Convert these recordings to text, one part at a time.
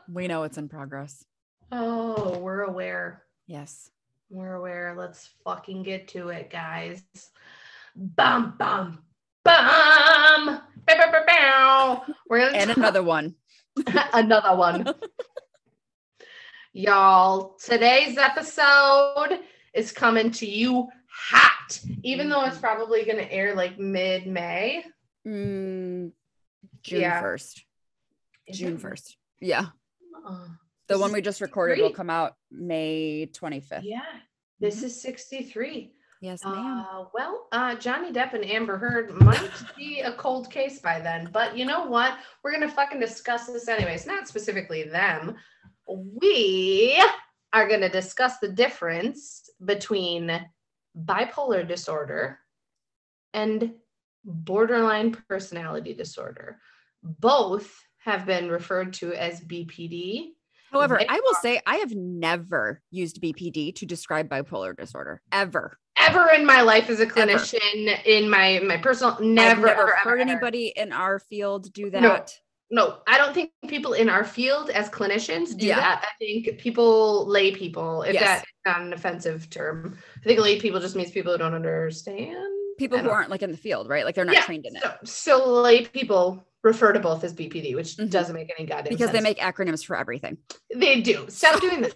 We know it's in progress. Oh, we're aware. Yes. We're aware. Let's fucking get to it, guys. Bum, bum, bum. Bow, bow, bow, bow. We're gonna And another one. Another one. Y'all, today's episode is coming to you hot, even though it's probably going to air like mid-May. June 1st. June 1st. Yeah. The one we just recorded will come out May 25th. Yeah. This is 63. Yes, ma'am. Johnny Depp and Amber Heard might be a cold case by then, but you know what? We're going to fucking discuss this anyways. Not specifically them. We are going to discuss the difference between bipolar disorder and borderline personality disorder. Both have been referred to as BPD. However, I will say I have never used BPD to describe bipolar disorder, ever in my life as a clinician, in my personal, I've never heard anybody in our field do that. No, I don't think people in our field as clinicians do that. I think lay people, if that's not an offensive term, I think lay people just means people who don't understand. People who aren't like in the field, right? Like they're not trained in it. So lay people refer to both as BPD, which doesn't make any goddamn sense. Because they make acronyms for everything. They do. Stop doing that.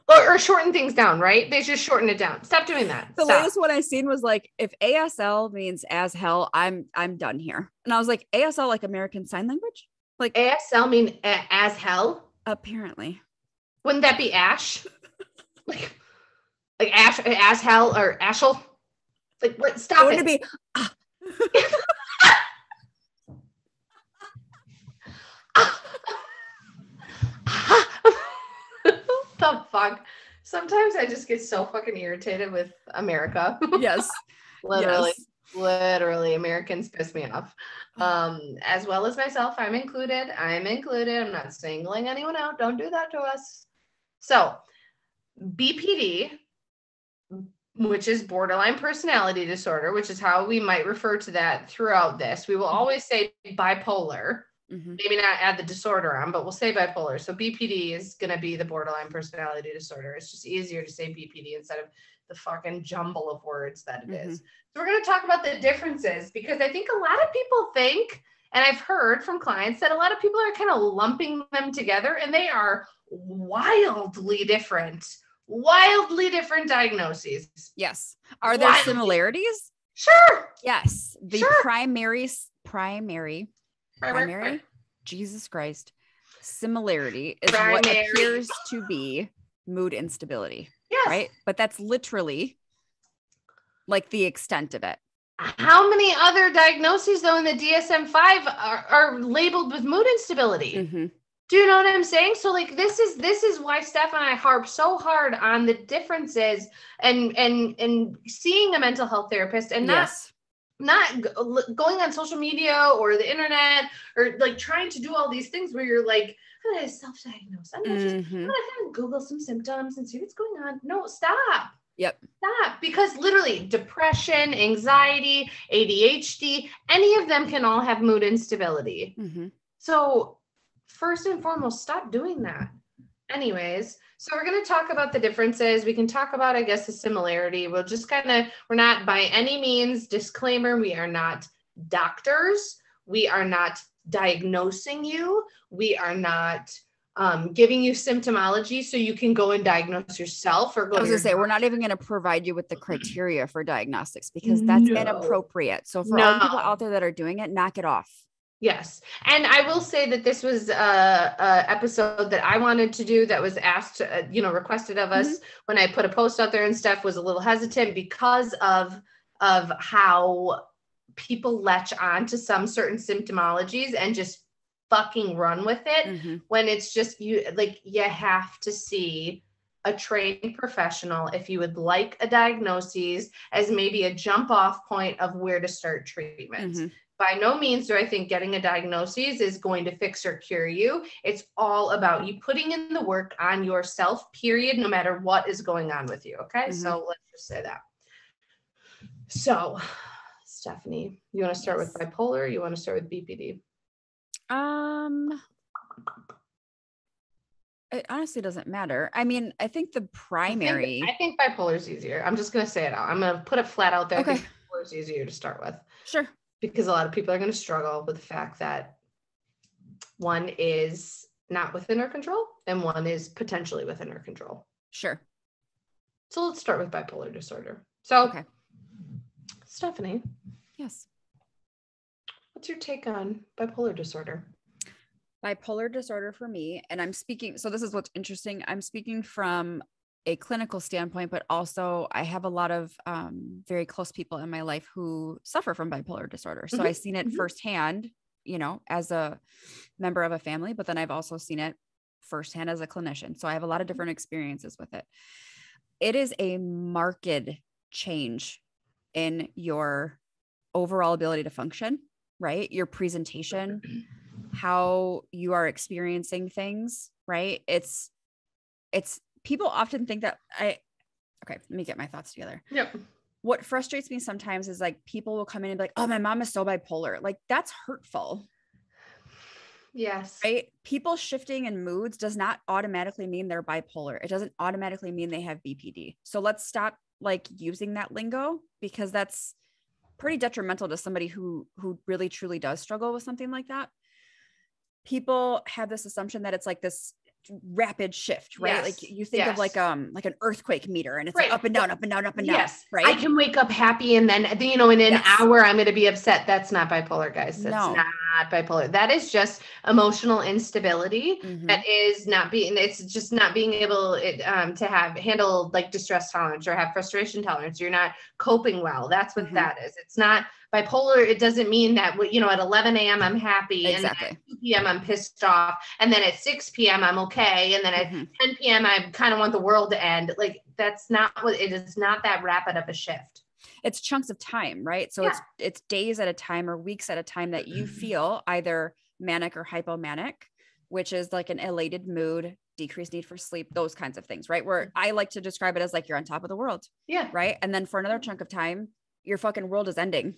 Or shorten things down, right? They just shorten it down. Stop doing that. The latest one I seen was like, if ASL means as hell, I'm done here. And I was like, ASL like American Sign Language? Like ASL mean as hell? Apparently. Wouldn't that be Ash? like Ash, as hell, or Ashel? Like what? Stop it. Wouldn't it be? The fuck? Sometimes I just get so fucking irritated with America. Yes. Literally Americans piss me off. As well as myself, I'm included. I'm not singling anyone out. Don't do that to us. So BPD, which is borderline personality disorder, which is how we might refer to that throughout this. We will always say bipolar. Maybe not add the disorder on, but we'll say bipolar. So BPD is going to be the borderline personality disorder. It's just easier to say BPD instead of the fucking jumble of words that it is. So we're going to talk about the differences, because I think a lot of people think, and I've heard from clients that a lot of people are kind of lumping them together, and they are wildly different diagnoses. Yes. Are there similarities? Sure. Yes. The primary, Jesus Christ, similarity is what appears to be mood instability. Yes. Right? But that's literally like the extent of it. How many other diagnoses, though, in the DSM-5 are labeled with mood instability? Do you know what I'm saying? So like, this is why Steph and I harp so hard on the differences and seeing a mental health therapist and not going on social media or the internet or like trying to do all these things where you're like, I'm going to self-diagnose. I'm going to Google some symptoms and see what's going on. No, stop. Yep. Stop. Because literally depression, anxiety, ADHD, any of them can all have mood instability. So first and foremost, stop doing that. Anyways, so we're going to talk about the differences. We can talk about, I guess, the similarity. We'll just we're not by any means, disclaimer, we are not doctors. We are not diagnosing you. We are not giving you symptomology so you can go and diagnose yourself or go. I was going to say, we're not even going to provide you with the criteria for diagnostics because that's inappropriate. So for all the people out there that are doing it, knock it off. Yes. And I will say that this was a episode that I wanted to do that was asked, requested of us when I put a post out there, and Steph was a little hesitant because of how people latch on to some certain symptomologies and just fucking run with it when it's just you have to see a trained professional if you would like a diagnosis as maybe a jump off point of where to start treatment. By no means do I think getting a diagnosis is going to fix or cure you. It's all about you putting in the work on yourself, period, no matter what is going on with you. Okay. So let's just say that. So Stephanie, you want to start with bipolar? Or you want to start with BPD? It honestly doesn't matter. I mean, I think the primary. I think bipolar is easier. I'm just going to say it out. I'm going to put it flat out there. Okay. I think bipolar is easier to start with. Sure. Because a lot of people are going to struggle with the fact that one is not within our control and one is potentially within our control. Sure. So let's start with bipolar disorder. So, okay. Stephanie. Yes. What's your take on bipolar disorder? Bipolar disorder for me, and I'm speaking, so this is what's interesting. I'm speaking from a clinical standpoint, but also I have a lot of very close people in my life who suffer from bipolar disorder. So I've seen it firsthand, you know, as a member of a family, but then I've also seen it firsthand as a clinician. So I have a lot of different experiences with it. It is a marked change in your overall ability to function, right? Your presentation, how you are experiencing things, right? It's people often think that okay, let me get my thoughts together. Yep. What frustrates me sometimes is like people will come in and be like, oh, my mom is so bipolar. Like that's hurtful. Yes. Right. People shifting in moods does not automatically mean they're bipolar. It doesn't automatically mean they have BPD. So let's stop like using that lingo, because that's pretty detrimental to somebody who really truly does struggle with something like that. People have this assumption that it's like this rapid shift, right? Yes. Like you think of like an earthquake meter, and it's like up and down, up and down, up and down. Yes. Right. I can wake up happy and then, you know, in an hour I'm going to be upset. That's not bipolar, guys. That's not bipolar. That is just emotional instability. That is not being, it's just not being able to handle like distress tolerance or have frustration tolerance. You're not coping well. That's what that is. It's not bipolar. It doesn't mean that, you know, at 11 a.m. I'm happy and then at 2 p.m. I'm pissed off. And then at 6 p.m. I'm okay. And then at 10 p.m. I kind of want the world to end. Like that's not what it is. Not that rapid of a shift. It's chunks of time, right? So it's days at a time or weeks at a time that you feel either manic or hypomanic, which is like an elated mood, decreased need for sleep, those kinds of things, right? Where I like to describe it as like you're on top of the world. Yeah. Right. And then for another chunk of time, your fucking world is ending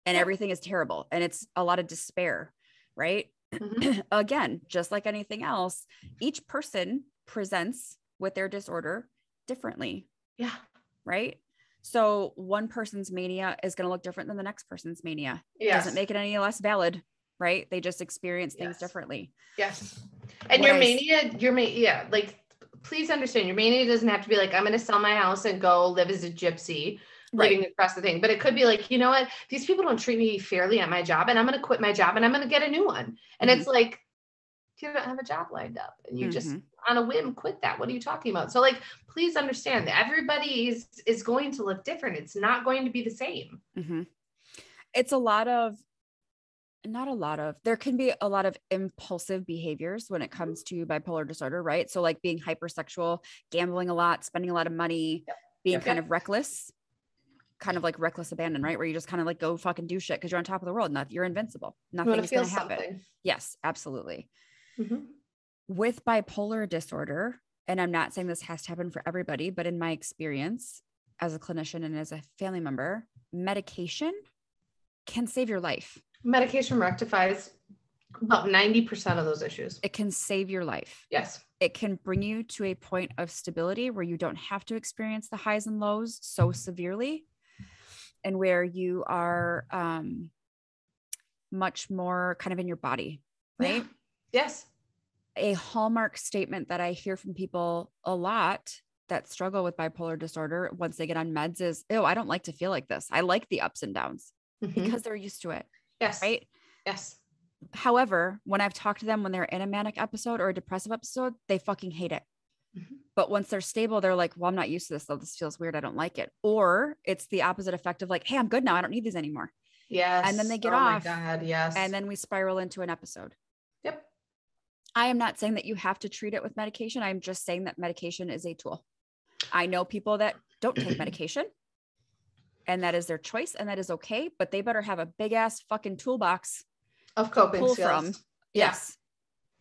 and everything is terrible. And it's a lot of despair, right? Again, just like anything else, each person presents with their disorder differently. Yeah. Right. So one person's mania is going to look different than the next person's mania. Yes. Doesn't make it any less valid, right? They just experience things differently. Yes. And your mania, like, please understand, your mania doesn't have to be like, I'm going to sell my house and go live as a gypsy living across the thing. But it could be like, you know what, these people don't treat me fairly at my job and I'm going to quit my job and I'm going to get a new one. And it's like, you don't have a job lined up and you just on a whim quit that. What are you talking about? So like, please understand that everybody is going to look different. It's not going to be the same. It's there can be a lot of impulsive behaviors when it comes to bipolar disorder, right? So like being hypersexual, gambling a lot, spending a lot of money, being kind of reckless, kind of like reckless abandon, right? Where you just kind of like go fucking do shit because you're on top of the world. You're invincible. Nothing's going to happen. Something. Yes, absolutely. With bipolar disorder, and I'm not saying this has to happen for everybody, but in my experience as a clinician and as a family member, medication can save your life. Medication rectifies about 90% of those issues. It can save your life. Yes. It can bring you to a point of stability where you don't have to experience the highs and lows so severely, and where you are much more kind of in your body, right? Yes. A hallmark statement that I hear from people a lot that struggle with bipolar disorder once they get on meds is, oh, I don't like to feel like this. I like the ups and downs because they're used to it. Yes. Right. Yes. However, when I've talked to them when they're in a manic episode or a depressive episode, they fucking hate it. But once they're stable, they're like, well, I'm not used to this, though. This feels weird. I don't like it. Or it's the opposite effect of like, hey, I'm good now. I don't need these anymore. Yes. And then they get off. Oh my God, yes. And then we spiral into an episode. Yep. I am not saying that you have to treat it with medication. I'm just saying that medication is a tool. I know people that don't take medication, and that is their choice, and that is okay, but they better have a big ass fucking toolbox of coping skills from. Yes.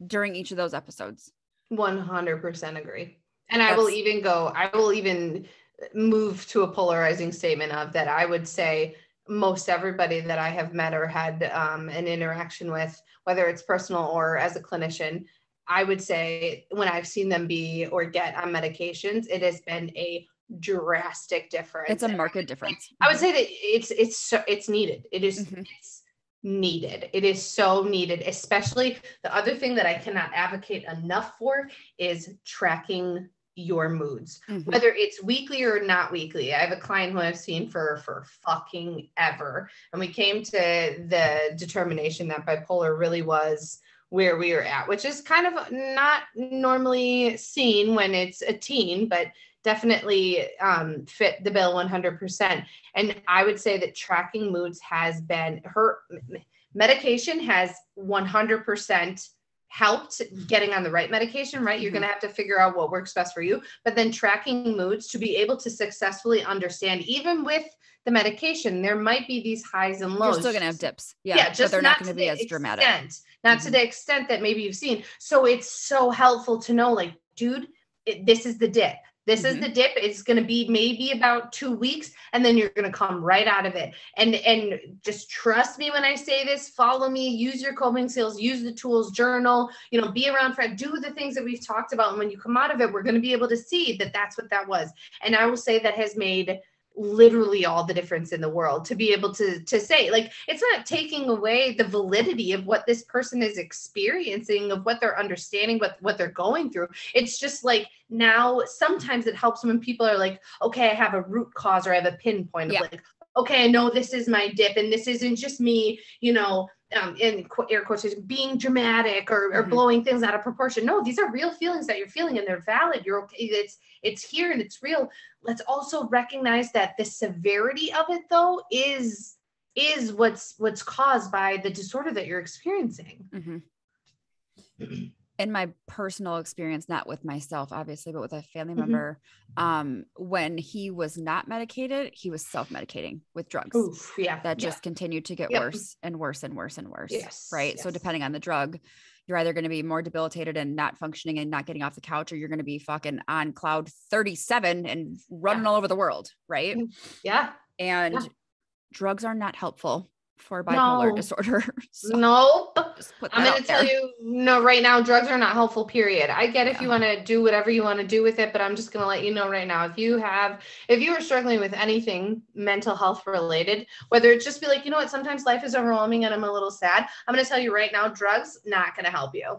During each of those episodes. 100% agree. And I will even move to a polarizing statement of that. I would say most everybody that I have met or had an interaction with, whether it's personal or as a clinician, I would say when I've seen them be or get on medications, it has been a drastic difference. It's a marked difference. I would say that it's needed. It's needed. It is so needed, especially the other thing that I cannot advocate enough for is tracking your moods, whether it's weekly or not weekly. I have a client who I've seen for fucking ever. And we came to the determination that bipolar really was where we were at, which is kind of not normally seen when it's a teen, but definitely fit the bill 100%. And I would say that tracking moods has been her medication has 100% helped getting on the right medication, right? You're going to have to figure out what works best for you, but then tracking moods to be able to successfully understand, even with the medication, there might be these highs and lows. You're still going to have dips. Yeah. Just but they're not going to be as dramatic. Not to the extent that maybe you've seen. So it's so helpful to know, like, dude, this is the dip. This is the dip. It's going to be maybe about 2 weeks, and then you're going to come right out of it. And just trust me when I say this, follow me, use your coping skills, use the tools, journal, be around friends, do the things that we've talked about. And when you come out of it, we're going to be able to see that that's what that was. And I will say that has made literally all the difference in the world to be able to say, like, it's not taking away the validity of what this person is experiencing, of what they're understanding, what they're going through. It's just like, now sometimes it helps when people are like, okay, I have a root cause, or I have a pinpoint of like, okay, I know this is my dip, and this isn't just me, in air quotes, being dramatic or blowing things out of proportion. No, these are real feelings that you're feeling, and they're valid. You're okay. It's here and it's real. Let's also recognize that the severity of it, though, is what's caused by the disorder that you're experiencing. In my personal experience, not with myself, obviously, but with a family member, when he was not medicated, he was self-medicating with drugs. Oof, that just continued to get worse and worse and worse and worse. Right. So depending on the drug, you're either going to be more debilitated and not functioning and not getting off the couch, or you're going to be fucking on cloud 37 and running all over the world. Right. Yeah. And drugs are not helpful for bipolar disorder. So nope. I'm going to tell you, right now, drugs are not helpful, period. I get if you want to do whatever you want to do with it, but I'm just going to let you know right now, if you are struggling with anything mental health related, whether it's just be like, sometimes life is overwhelming and I'm a little sad, I'm going to tell you right now, drugs, not going to help you.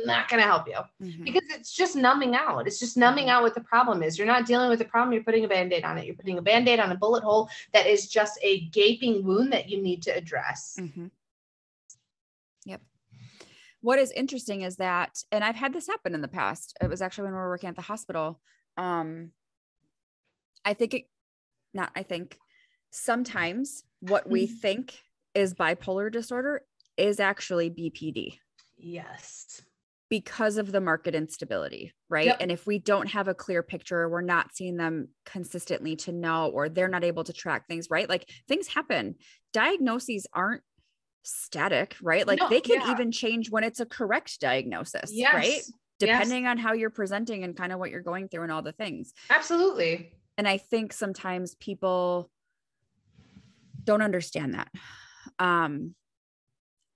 Not going to help you because it's just numbing out. It's just numbing out what the problem is. You're not dealing with the problem. You're putting a Band-Aid on it. You're putting a Band-Aid on a bullet hole that is just a gaping wound that you need to address. Yep. What is interesting is that, and I've had this happen in the past. It was actually when we were working at the hospital. Sometimes what we think is bipolar disorder is actually BPD. Yes. Because of the market instability, right? Yep. And if we don't have a clear picture, we're not seeing them consistently to know, or they're not able to track things, right? Like, things happen. Diagnoses aren't static, right? Like, they can even change when it's a correct diagnosis, right? Depending on how you're presenting and kind of what you're going through and all the things. Absolutely. And I think sometimes people don't understand that.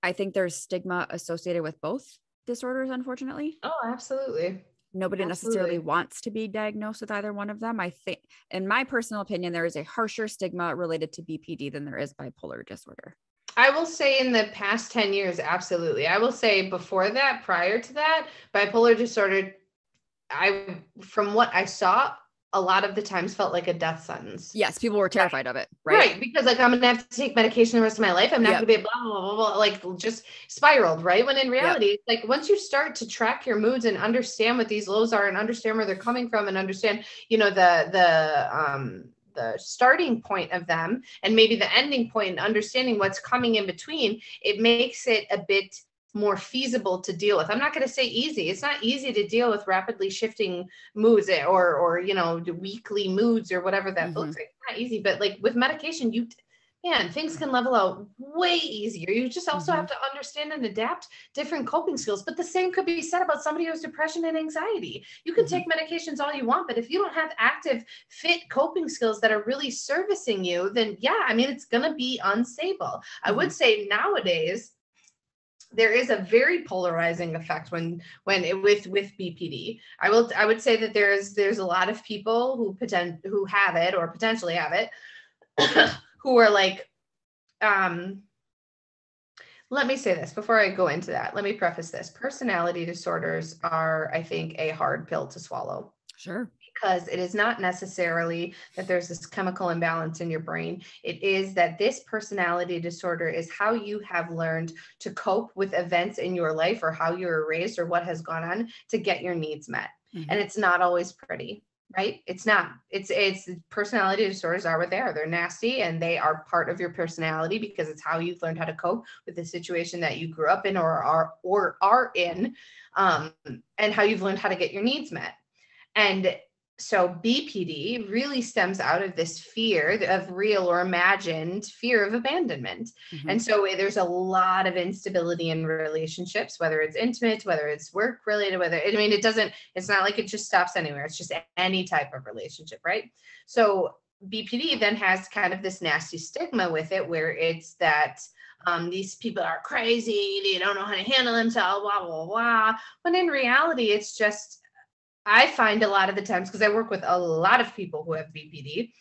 I think there's stigma associated with both disorders, unfortunately. Oh, absolutely. Nobody necessarily wants to be diagnosed with either one of them. I think, in my personal opinion, there is a harsher stigma related to BPD than there is bipolar disorder. I will say in the past 10 years, absolutely. I will say before that, prior to that, bipolar disorder, from what I saw, a lot of the times felt like a death sentence. Yes, people were terrified of it, right? Right, because like, I'm going to have to take medication the rest of my life. I'm not going to be blah, blah, blah, blah, like just spiraled, right? When in reality, it's like, once you start to track your moods and understand what these lows are and understand where they're coming from and understand, the starting point of them and maybe the ending point, and understanding what's coming in between, it makes it a bit more feasible to deal with. I'm not going to say easy. It's not easy to deal with rapidly shifting moods or weekly moods or whatever that looks like. It's not easy, but like with medication, things can level out way easier. You just also have to understand and adapt different coping skills. But the same could be said about somebody who has depression and anxiety. You can take medications all you want, but if you don't have active, fit coping skills that are really servicing you, then it's going to be unstable. I would say nowadays, there is a very polarizing effect with BPD. I would say that there's a lot of people who have it or potentially have it who are like, let me say this before I go into that. Let me preface this. Personality disorders are, I think, a hard pill to swallow. Sure. Because it is not necessarily that there's this chemical imbalance in your brain. It is that this personality disorder is how you have learned to cope with events in your life, or how you were raised, or what has gone on to get your needs met. Mm-hmm. And it's not always pretty, right? It's not. It's personality disorders are what they are. They're nasty, and they are part of your personality because it's how you've learned how to cope with the situation that you grew up in or are in, and how you've learned how to get your needs met. And so BPD really stems out of this fear of real or imagined fear of abandonment. Mm-hmm. And so there's a lot of instability in relationships, whether it's intimate, whether it's work related, it's not like it just stops anywhere. It's just any type of relationship, right? So BPD then has kind of this nasty stigma with it, where it's that these people are crazy, they don't know how to handle themselves, blah, blah, blah. When in reality, it's just, I find a lot of the times, because I work with a lot of people who have BPD,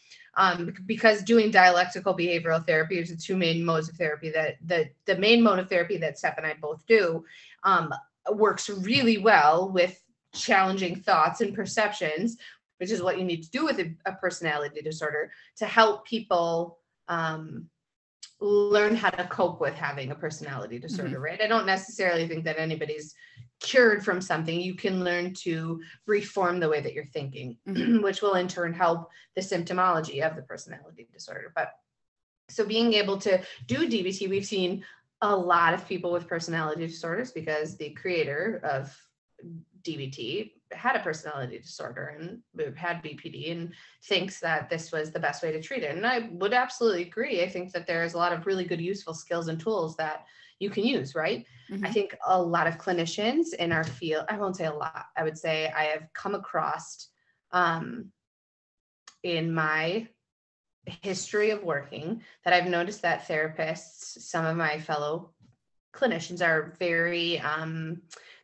because doing dialectical behavioral therapy is the two main modes of therapy that the main mode of therapy that Steph and I both do, works really well with challenging thoughts and perceptions, which is what you need to do with a personality disorder to help people learn how to cope with having a personality disorder, mm-hmm. right? I don't necessarily think that anybody's cured from something. You can learn to reform the way that you're thinking, mm-hmm. which will in turn help the symptomology of the personality disorder. But so being able to do DBT, we've seen a lot of people with personality disorders because the creator of DBT had a personality disorder and had BPD and thinks that this was the best way to treat it. And I would absolutely agree. I think that there's a lot of really good, useful skills and tools that you can use, right? Mm-hmm. I think a lot of clinicians in our field, I won't say a lot, I would say I have come across in my history of working that I've noticed that therapists, some of my fellow clinicians, are very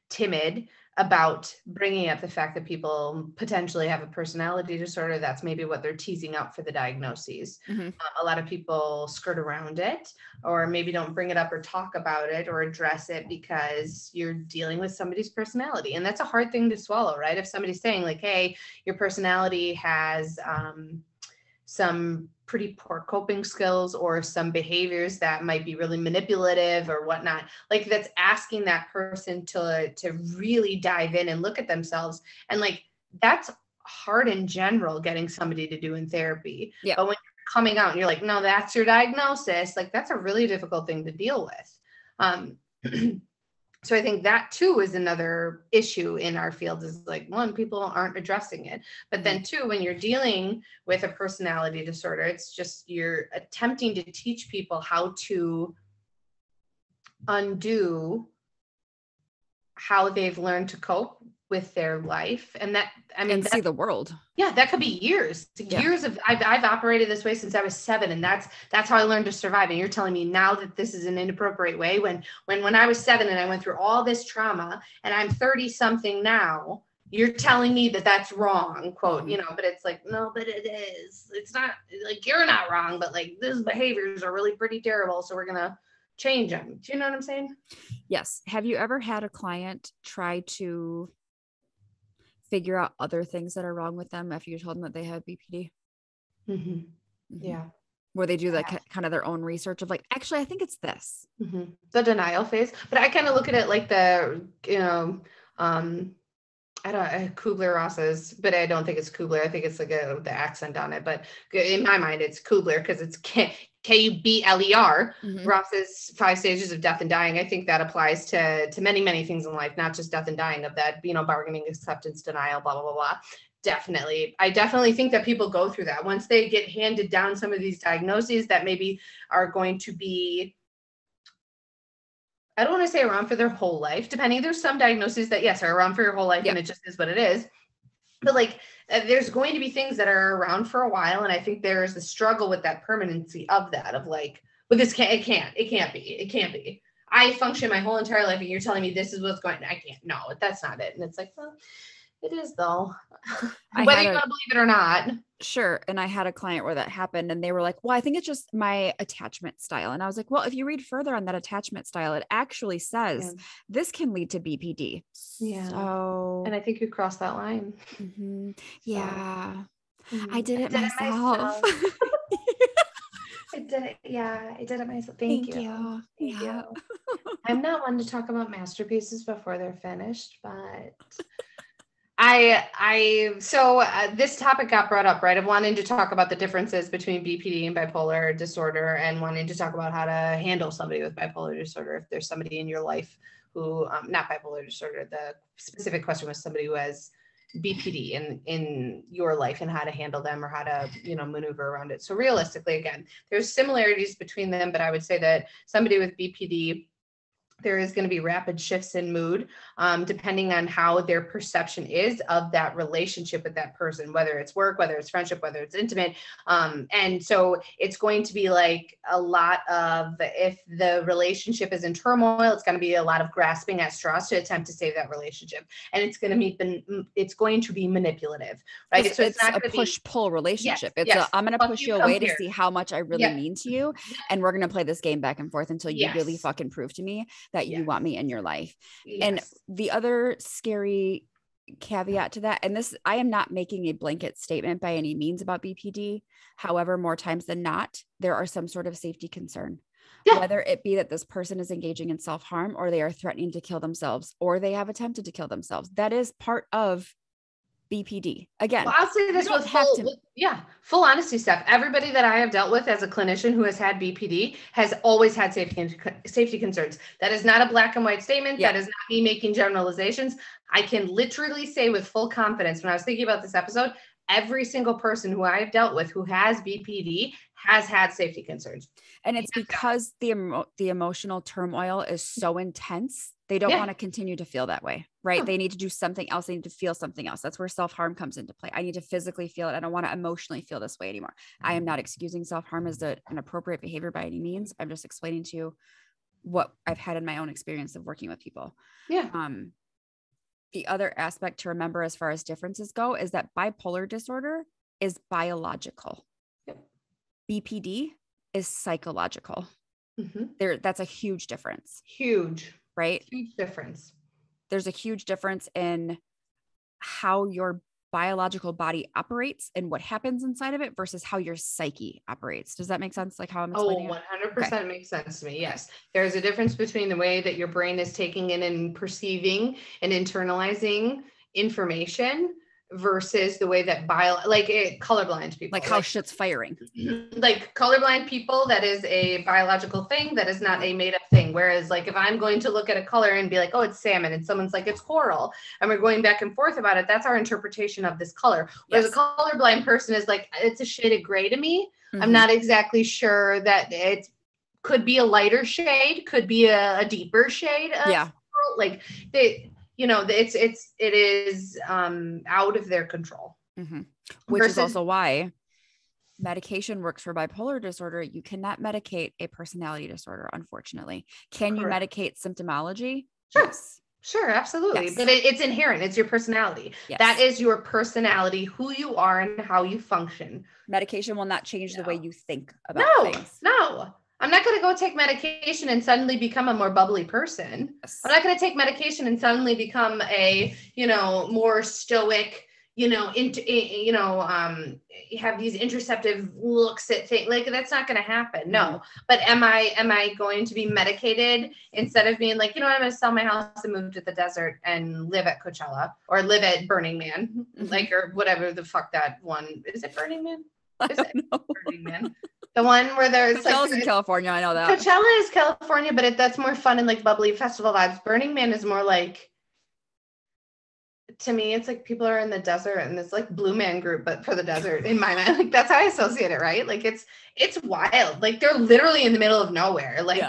timid about bringing up the fact that people potentially have a personality disorder. That's maybe what they're teasing out for the diagnoses. Mm-hmm. A lot of people skirt around it, or maybe don't bring it up or talk about it or address it because you're dealing with somebody's personality. And that's a hard thing to swallow, right? If somebody's saying like, hey, your personality has some pretty poor coping skills or some behaviors that might be really manipulative or whatnot, like that's asking that person to really dive in and look at themselves. And like, that's hard in general, getting somebody to do in therapy. Yeah. But when you're coming out and you're like, no, that's your diagnosis, like that's a really difficult thing to deal with. So I think that too is another issue in our field, is like, one, people aren't addressing it. But then two, when you're dealing with a personality disorder, it's just you're attempting to teach people how to undo how they've learned to cope with their life. And that, I mean, and see the world. Yeah, that could be years of, I've operated this way since I was 7. And that's how I learned to survive. And you're telling me now that this is an inappropriate way when I was 7 and I went through all this trauma and I'm 30 something now, you're telling me that that's wrong, quote, but it's like, no, but it is. It's not like, you're not wrong, but like these behaviors are really pretty terrible. So we're going to change them. Do you know what I'm saying? Yes. Have you ever had a client try to figure out other things that are wrong with them after you told them that they have BPD? Mm-hmm. Mm-hmm. Yeah. Where they do like kind of their own research of like, actually, I think it's this. Mm-hmm. The denial phase. But I kind of look at it like the, I don't Kubler-Ross's, but I don't think it's Kubler. I think it's like the accent on it. But in my mind, it's Kubler because it's Kubler, mm-hmm. Ross's 5 stages of death and dying. I think that applies to many, many things in life, not just death and dying, of that, bargaining, acceptance, denial, blah, blah, blah, blah. Definitely. I definitely think that people go through that once they get handed down some of these diagnoses that maybe are going to be, I don't want to say around for their whole life, depending. There's some diagnoses that, yes, are around for your whole life, and it just is what it is. But like, there's going to be things that are around for a while. And I think there's a struggle with that permanency of that, of like, but this can't be. I function my whole entire life and you're telling me this is what's going, I can't, no, that's not it. And it's like, well, it is though. Whether you want to believe it or not. Sure. And I had a client where that happened and they were like, well, I think it's just my attachment style. And I was like, well, if you read further on that attachment style, it actually says this can lead to BPD. Yeah. So, and I think you crossed that line. Yeah. So, I did it myself. I did it. Yeah, I did it myself. Thank you. Thank you. I'm not one to talk about masterpieces before they're finished, but so this topic got brought up, right? Of wanting to talk about the differences between BPD and bipolar disorder and wanting to talk about how to handle somebody with bipolar disorder. If there's somebody in your life who, not bipolar disorder, the specific question was somebody who has BPD in your life and how to handle them or how to, maneuver around it. So realistically, again, there's similarities between them, but I would say that somebody with BPD, there is going to be rapid shifts in mood, depending on how their perception is of that relationship with that person, whether it's work, whether it's friendship, whether it's intimate. And so it's going to be like a lot of, if the relationship is in turmoil, it's going to be a lot of grasping at straws to attempt to save that relationship. And it's going to be manipulative, right? So it's not a push-pull relationship. I'm going to push you away to see how much I really mean to you. And we're going to play this game back and forth until you really fucking prove to me that you want me in your life. And the other scary caveat to that, and this, I am not making a blanket statement by any means about BPD. However, more times than not, there are some sort of safety concern, whether it be that this person is engaging in self-harm or they are threatening to kill themselves or they have attempted to kill themselves. That is part of BPD. Again, well, I'll say this with full honesty, Steph. Everybody that I have dealt with as a clinician who has had BPD has always had safety concerns. That is not a black and white statement. That is not me making generalizations. I can literally say with full confidence, when I was thinking about this episode, every single person who I have dealt with who has BPD has had safety concerns. And it's because the emotional turmoil is so intense. They don't want to continue to feel that way, right? They need to do something else. They need to feel something else. That's where self-harm comes into play. I need to physically feel it. I don't want to emotionally feel this way anymore. I am not excusing self-harm as an appropriate behavior by any means. I'm just explaining to you what I've had in my own experience of working with people. The other aspect to remember as far as differences go is that bipolar disorder is biological. BPD is psychological. That's a huge difference. Right? Huge difference. There's a huge difference in how your biological body operates and what happens inside of it versus how your psyche operates. Does that make sense? Like how I'm explaining it? 100% makes sense to me. Yes. There's a difference between the way that your brain is taking in and perceiving and internalizing information versus the way that colorblind people, like how shit's firing, like colorblind people, that is a biological thing, that is not a made up thing. Whereas like if I'm going to look at a color and be like, oh, it's salmon, and someone's like, it's coral, and we're going back and forth about it, that's our interpretation of this color. Whereas a colorblind person is like, it's a shade of gray to me. I'm not exactly sure that it could be a lighter shade, could be a deeper shade of coral. Like it is out of their control. Which is also why medication works for bipolar disorder. You cannot medicate a personality disorder, unfortunately. Can you medicate symptomology? Sure, absolutely. But it's inherent. It's your personality. That is your personality, who you are and how you function. Medication will not change the way you think about things. No. I'm not going to go take medication and suddenly become a more bubbly person. I'm not going to take medication and suddenly become a, more stoic, have these interceptive looks at things. Like that's not going to happen. No. But am I going to be medicated instead of being like, I'm going to sell my house and move to the desert and live at Coachella or live at Burning Man, or whatever the fuck that one is. It Burning Man? Is it Burning Man? The one where there's Coachella's in California. I know that. Coachella is California, but that's more fun and like bubbly festival vibes. Burning Man is more like, to me, it's like people are in the desert and it's like Blue Man Group, but for the desert in my mind. Like that's how I associate it, right? Like it's wild. Like they're literally in the middle of nowhere. Like,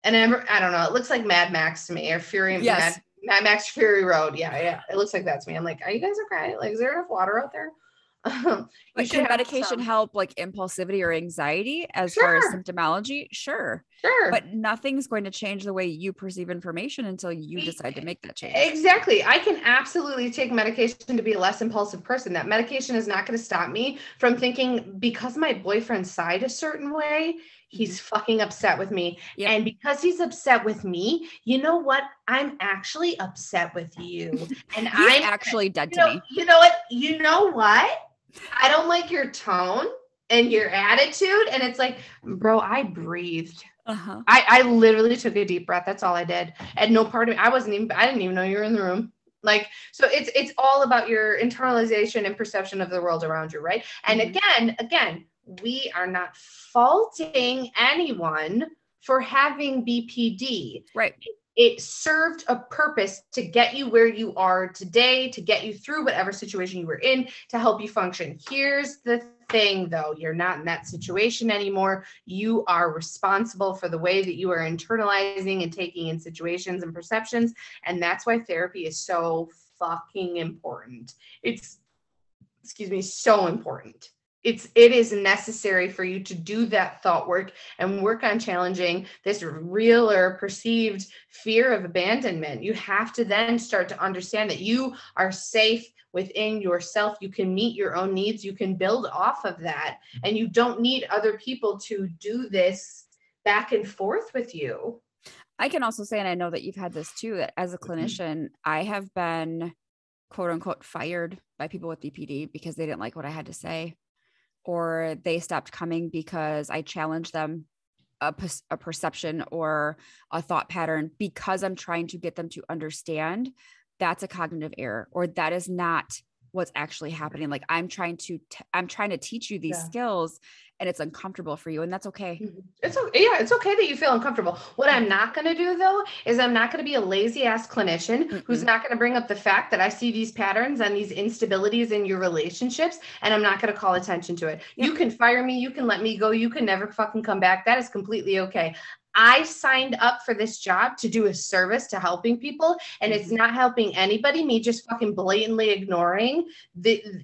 and I don't know. It looks like Mad Max to me, or Mad Max Fury Road. Yeah. It looks like that to me. I'm like, are you guys okay? Like, is there enough water out there? But can medication help like impulsivity or anxiety as far as symptomology? Sure. But nothing's going to change the way you perceive information until you decide to make that change. Exactly. I can absolutely take medication to be a less impulsive person. That medication is not going to stop me from thinking, because my boyfriend sighed a certain way, he's fucking upset with me. Yep. And because he's upset with me, you know what? I'm actually upset with you. And I'm actually dead to me. You know what? You know what? I don't like your tone and your attitude. And it's like, bro, I breathed. I literally took a deep breath. That's all I did. And no part of me, I didn't even know you were in the room. Like, so it's all about your internalization and perception of the world around you. Right. And again, we are not faulting anyone for having BPD. Right. It served a purpose to get you where you are today, to get you through whatever situation you were in, to help you function. Here's the thing, though. You're not in that situation anymore. You are responsible for the way that you are internalizing and taking in situations and perceptions. And that's why therapy is so fucking important. It's, so important. It is necessary for you to do that thought work and work on challenging this real or perceived fear of abandonment. You have to then start to understand that you are safe within yourself. You can meet your own needs. You can build off of that. And you don't need other people to do this back and forth with you. I can also say, and I know that you've had this too, that as a clinician, I have been quote unquote fired by people with BPD because they didn't like what I had to say. Or they stopped coming because I challenged them a perception or a thought pattern because I'm trying to get them to understand that's a cognitive error, or that is not what's actually happening. Like I'm trying to teach you these skills, and it's uncomfortable for you. And that's okay. It's okay that you feel uncomfortable. What I'm not going to do though, is I'm not going to be a lazy ass clinician who's not going to bring up the fact that I see these patterns and these instabilities in your relationships, and I'm not going to call attention to it. Yep. You can fire me. You can let me go. You can never fucking come back. That is completely okay. I signed up for this job to do a service to helping people, and it's not helping anybody, me just fucking blatantly ignoring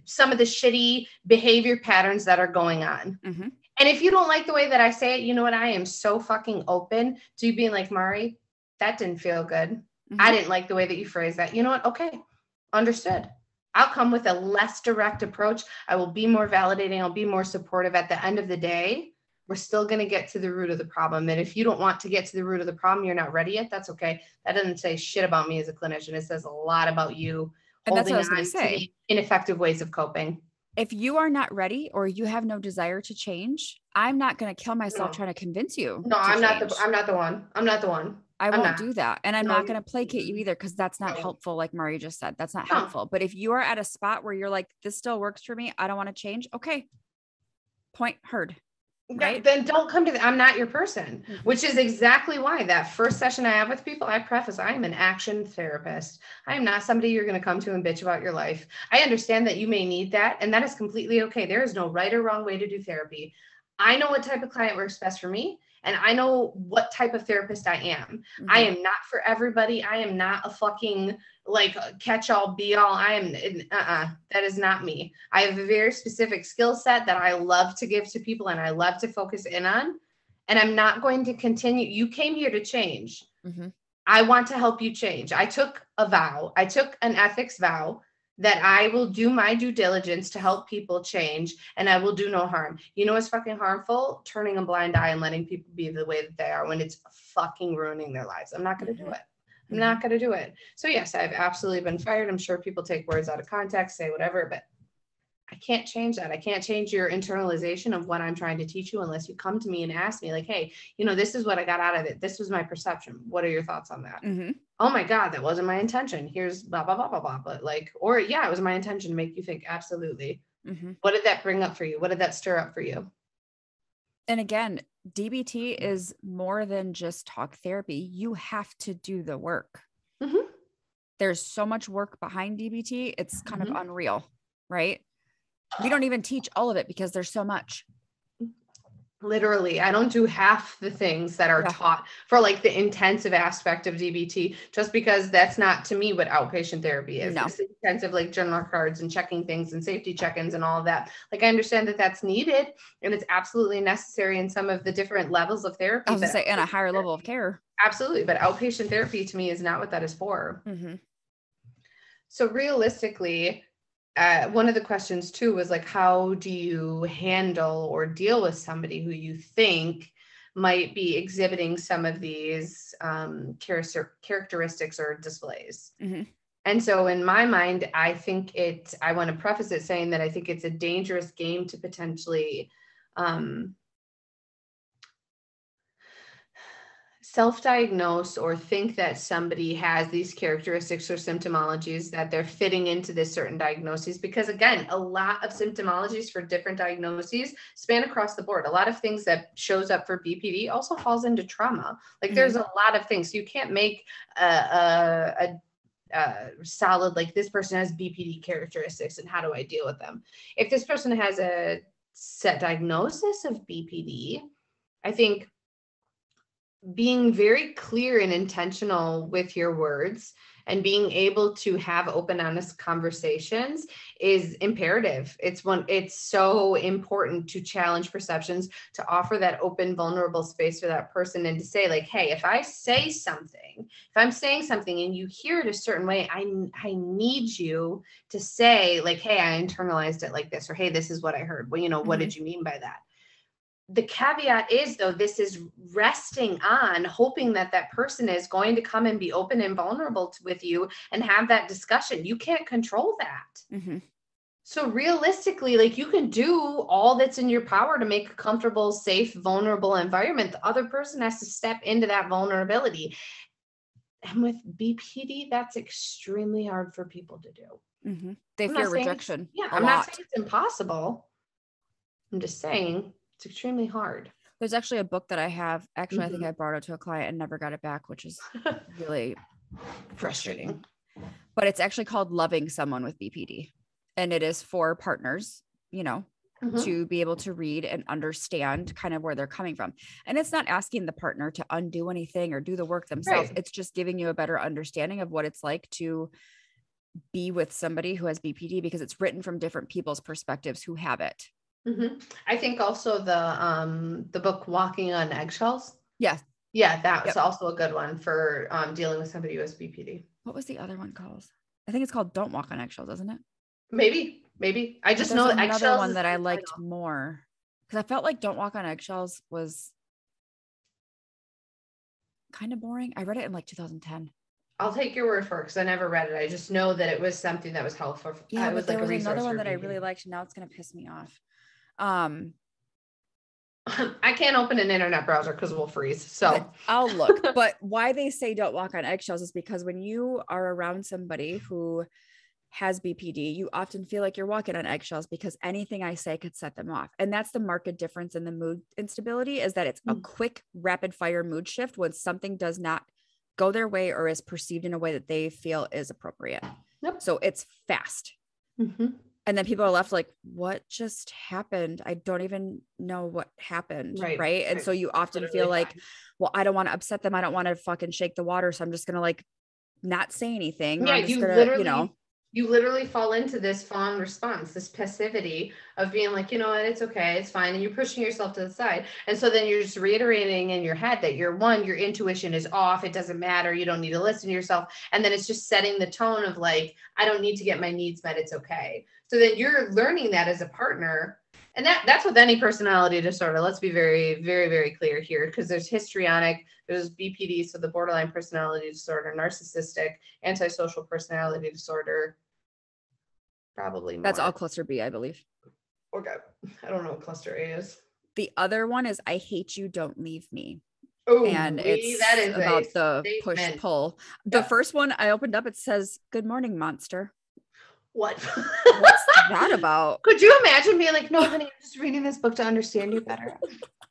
some of the shitty behavior patterns that are going on. And if you don't like the way that I say it, you know what? I am so fucking open to you being like, Mari, that didn't feel good. I didn't like the way that you phrased that. You know what? Okay. Understood. I'll come with a less direct approach. I will be more validating. I'll be more supportive. At the end of the day, we're still going to get to the root of the problem. And if you don't want to get to the root of the problem, you're not ready yet. That's okay. That doesn't say shit about me as a clinician. It says a lot about you. And that's what I was going to say. Ineffective ways of coping. If you are not ready or you have no desire to change, I'm not going to kill myself trying to convince you. No, I'm not the one. I won't do that. And I'm not going to placate you either, because that's not helpful. Like Mari just said, that's not helpful. But if you are at a spot where you're like, this still works for me, I don't want to change. Okay. Point heard. Right. Then don't come to I'm not your person, which is exactly why that first session I have with people, I preface, I am an action therapist. I am not somebody you're going to come to and bitch about your life. I understand that you may need that, and that is completely okay. There is no right or wrong way to do therapy. I know what type of client works best for me, and I know what type of therapist I am. I am not for everybody. I am not a fucking like catch-all be-all. I am that is not me. I have a very specific skill set that I love to give to people, and I love to focus in on, and I'm not going to continue. You came here to change. I want to help you change. I took a vow. I took an ethics vow that I will do my due diligence to help people change, and I will do no harm. You know what's fucking harmful? Turning a blind eye and letting people be the way that they are when it's fucking ruining their lives. I'm not going to do it. I'm not going to do it. So yes, I've absolutely been fired. I'm sure people take words out of context, say whatever, but I can't change that. I can't change your internalization of what I'm trying to teach you unless you come to me and ask me like, hey, you know, this is what I got out of it. This was my perception. What are your thoughts on that? Oh my God, that wasn't my intention. Here's blah, blah, blah, blah, blah. But like, or yeah, it was my intention to make you think. Absolutely. What did that bring up for you? What did that stir up for you? And again, DBT is more than just talk therapy. You have to do the work. There's so much work behind DBT. It's kind of unreal, right? We don't even teach all of it because there's so much. Literally, I don't do half the things that are taught for like the intensive aspect of DBT, just because that's not to me what outpatient therapy is. No. It's intensive, like journal cards and checking things and safety check-ins and all of that. Like I understand that that's needed and it's absolutely necessary in some of the different levels of therapy. I was gonna say, in a higher level of care. Absolutely. But outpatient therapy to me is not what that is for. Mm-hmm. So realistically, one of the questions too was like, how do you handle or deal with somebody who you think might be exhibiting some of these characteristics or displays? Mm-hmm. And so in my mind, I want to preface it saying that I think it's a dangerous game to potentially self-diagnose or think that somebody has these characteristics or symptomologies that they're fitting into this certain diagnoses, because again, a lot of symptomologies for different diagnoses span across the board. A lot of things that shows up for BPD also falls into trauma. Like there's a lot of things. You can't make a solid, like this person has BPD characteristics and how do I deal with them? If this person has a set diagnosis of BPD, I think being very clear and intentional with your words and being able to have open, honest conversations is imperative. It's so important to challenge perceptions, to offer that open, vulnerable space for that person and to say like, hey, if I'm saying something and you hear it a certain way, I need you to say like, hey, I internalized it like this, or hey, this is what I heard. Well, what did you mean by that? The caveat is, though, this is resting on hoping that that person is going to come and be open and vulnerable with you and have that discussion. You can't control that. Mm-hmm. So realistically, like you can do all that's in your power to make a comfortable, safe, vulnerable environment. The other person has to step into that vulnerability. And with BPD, that's extremely hard for people to do. Mm-hmm. They fear rejection. I'm not saying it's impossible. I'm just saying it's extremely hard. There's actually a book that I have. Actually, I think I borrowed it to a client and never got it back, which is really frustrating. But it's actually called Loving Someone with BPD. And it is for partners, to be able to read and understand kind of where they're coming from. And it's not asking the partner to undo anything or do the work themselves. Right. It's just giving you a better understanding of what it's like to be with somebody who has BPD, because it's written from different people's perspectives who have it. Mm-hmm. I think also the book Walking on Eggshells. Yes. Yeah, that was also a good one for dealing with somebody who has BPD. What was the other one called? I think it's called Don't Walk on Eggshells, isn't it? Maybe. I just know another eggshells one that I liked more, because I felt like Don't Walk on Eggshells was kind of boring. I read it in like 2010. I'll take your word for it because I never read it. I just know that it was something that was helpful. Yeah, but there was another one that I really liked. Now it's going to piss me off. I can't open an internet browser because we'll freeze. So I'll look. But why they say don't walk on eggshells is because when you are around somebody who has BPD, you often feel like you're walking on eggshells because anything I say could set them off. And that's the marked difference in the mood instability, is that it's a quick, rapid fire mood shift when something does not go their way or is perceived in a way that they feel is appropriate. Yep. So it's fast. Mm-hmm. And then people are left like, what just happened? I don't even know what happened. Right. And so you often feel like, well, I don't want to upset them. I don't want to fucking shake the water. So I'm just going to like not say anything. Yeah. You literally fall into this fawn response, this passivity of being like, you know what, it's okay, it's fine. And you're pushing yourself to the side. And so then you're just reiterating in your head that your intuition is off. It doesn't matter. You don't need to listen to yourself. And then it's just setting the tone of like, I don't need to get my needs met. It's okay. So then you're learning that as a partner. And that's with any personality disorder. Let's be very, very, very clear here, because there's histrionic, there's BPD, so the borderline personality disorder, narcissistic, antisocial personality disorder, probably more. That's all cluster B, I believe. Okay. I don't know what cluster A is. The other one is I hate you, don't leave me. Oh, and that is about the push pull. The first one I opened up, it says, "Good morning, monster." What? What's that about? Could you imagine being like, no, honey, I'm just reading this book to understand you better.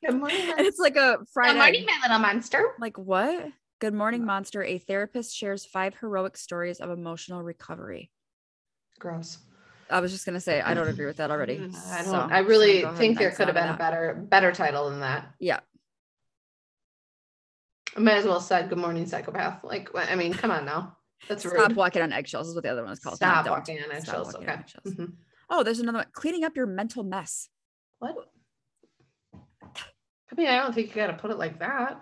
Good morning, monster. And it's like a Friday. Good morning, my little monster. Like, what? Good morning, monster. A therapist shares 5 heroic stories of emotional recovery. Gross. I was just going to say, I don't agree with that already. I really think there could have been a better title than that. Yeah. I might as well have said Good Morning Psychopath. Like, I mean, come on now. That's rude. Stop walking on eggshells is what the other one is called. Stop walking on eggshells. Okay. Mm-hmm. Oh, there's another one. Cleaning up your mental mess. What? I mean, I don't think you got to put it like that.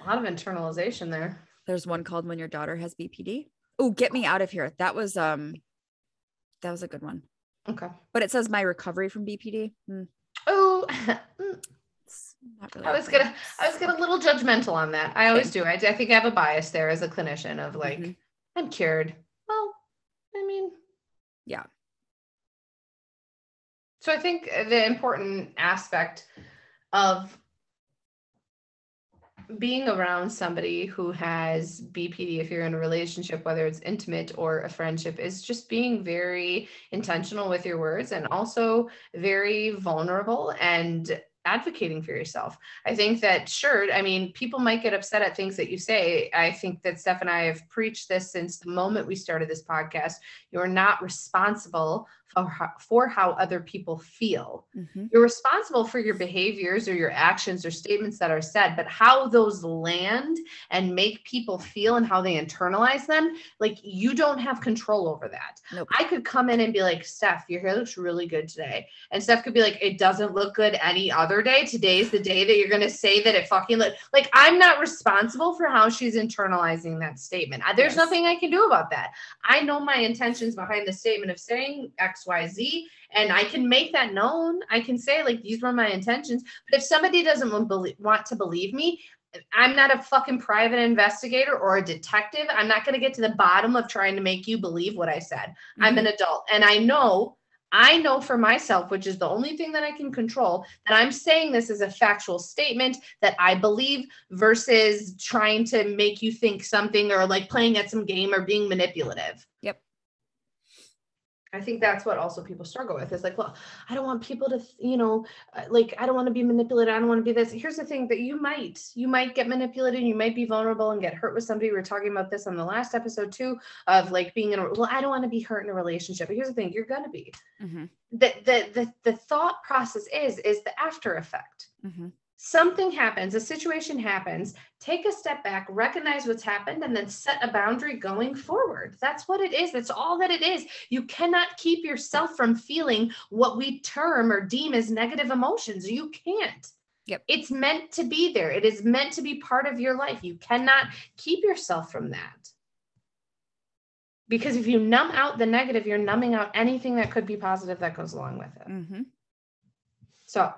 A lot of internalization there. There's one called When Your Daughter Has BPD. Oh, Get Me Out of Here. That was a good one. Okay. But it says my recovery from BPD. Oh, not really. I was gonna a little judgmental on that. I always do. I think I have a bias there as a clinician of like, I'm cured. Well, I mean, yeah. So I think the important aspect of being around somebody who has BPD, if you're in a relationship, whether it's intimate or a friendship, is just being very intentional with your words and also very vulnerable and advocating for yourself. I think that, sure, I mean, people might get upset at things that you say. I think that Steph and I have preached this since the moment we started this podcast. You're not responsible for how other people feel. Mm-hmm. You're responsible for your behaviors or your actions or statements that are said, but how those land and make people feel and how they internalize them, like you don't have control over that. Nope. I could come in and be like, Steph, your hair looks really good today. And Steph could be like, it doesn't look good any other day. Today's the day that you're going to say that it fucking look like. I'm not responsible for how she's internalizing that statement. There's nothing I can do about that. I know my intentions behind the statement of saying XYZ, and I can make that known. I can say like, these were my intentions. But if somebody doesn't want to believe me, I'm not a fucking private investigator or a detective. I'm not going to get to the bottom of trying to make you believe what I said. Mm-hmm. I'm an adult, and I know for myself, which is the only thing that I can control, that I'm saying this as a factual statement that I believe versus trying to make you think something or like playing at some game or being manipulative. Yep. I think that's what also people struggle with is like, well, I don't want people to, like, I don't want to be manipulated. I don't want to be this. Here's the thing that you might get manipulated. You might be vulnerable and get hurt with somebody. We were talking about this on the last episode too, of like being I don't want to be hurt in a relationship. But here's the thing, you're going to be. Mm-hmm. The thought process is the after effect. Mm-hmm. Something happens, a situation happens, take a step back, recognize what's happened, and then set a boundary going forward. That's what it is. That's all that it is. You cannot keep yourself from feeling what we term or deem as negative emotions. You can't. Yep. It's meant to be there. It is meant to be part of your life. You cannot keep yourself from that. Because if you numb out the negative, you're numbing out anything that could be positive that goes along with it. Mm-hmm. So,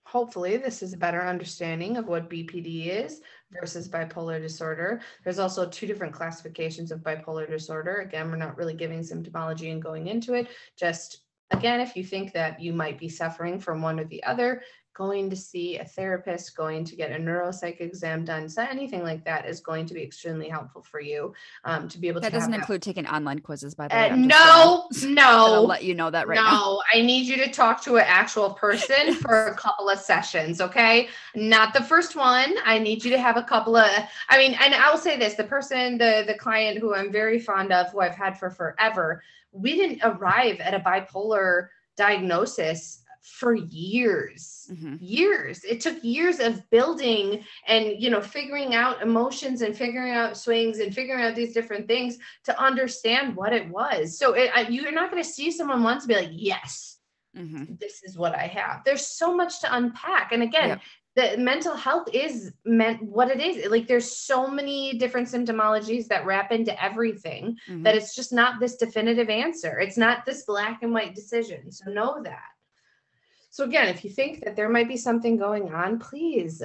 hopefully this is a better understanding of what BPD is versus bipolar disorder. There's also 2 different classifications of bipolar disorder. Again, we're not really giving symptomology and going into it. Just, again, if you think that you might be suffering from one or the other, going to see a therapist, going to get a neuropsych exam done, so anything like that is going to be extremely helpful for you to be able to. That doesn't include taking online quizzes, by the way. No. I'll let you know that right now. No, I need you to talk to an actual person for a couple of sessions, okay? Not the first one. I need you to have a couple of. I mean, and I'll say this: the person, the client who I'm very fond of, who I've had for forever, we didn't arrive at a bipolar diagnosis for years. It took years of building and, figuring out emotions and figuring out swings and figuring out these different things to understand what it was. So you're not going to see someone once and be like, yes, this is what I have. There's so much to unpack. And again, the mental health is meant what it is. Like there's so many different symptomologies that wrap into everything that it's just not this definitive answer. It's not this black and white decision. So know that. So again, if you think that there might be something going on, please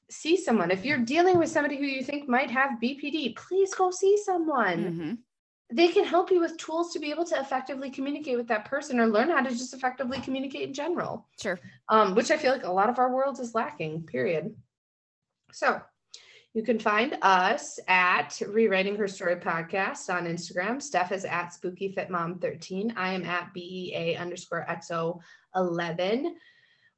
see someone. If you're dealing with somebody who you think might have BPD, please go see someone. They can help you with tools to be able to effectively communicate with that person or learn how to just effectively communicate in general. Sure. Which I feel like a lot of our world is lacking, period. So you can find us at Rewriting Her Story Podcast on Instagram. Steph is at SpookyFitMom13. I am at BEA_XO11.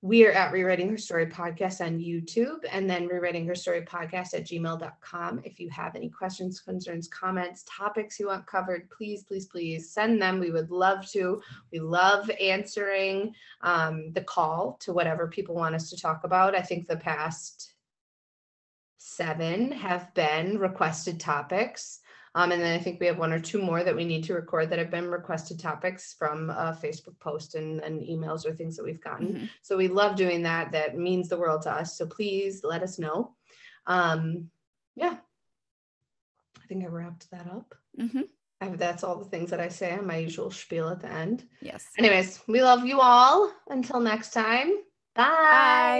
We are at Rewriting Her Story Podcast on YouTube, and then rewritingherstorypodcast@gmail.com. If you have any questions, concerns, comments, topics you want covered, please, please, please send them. We would love to. We love answering the call to whatever people want us to talk about. I think the past 7 have been requested topics. And then I think we have 1 or 2 more that we need to record that have been requested topics from Facebook posts and emails or things that we've gotten. Mm-hmm. So we love doing that. That means the world to us. So please let us know. Yeah, I think I wrapped that up. Mm-hmm. That's all the things that I say on my usual spiel at the end. Yes. Anyways, we love you all. Until next time. Bye. Bye.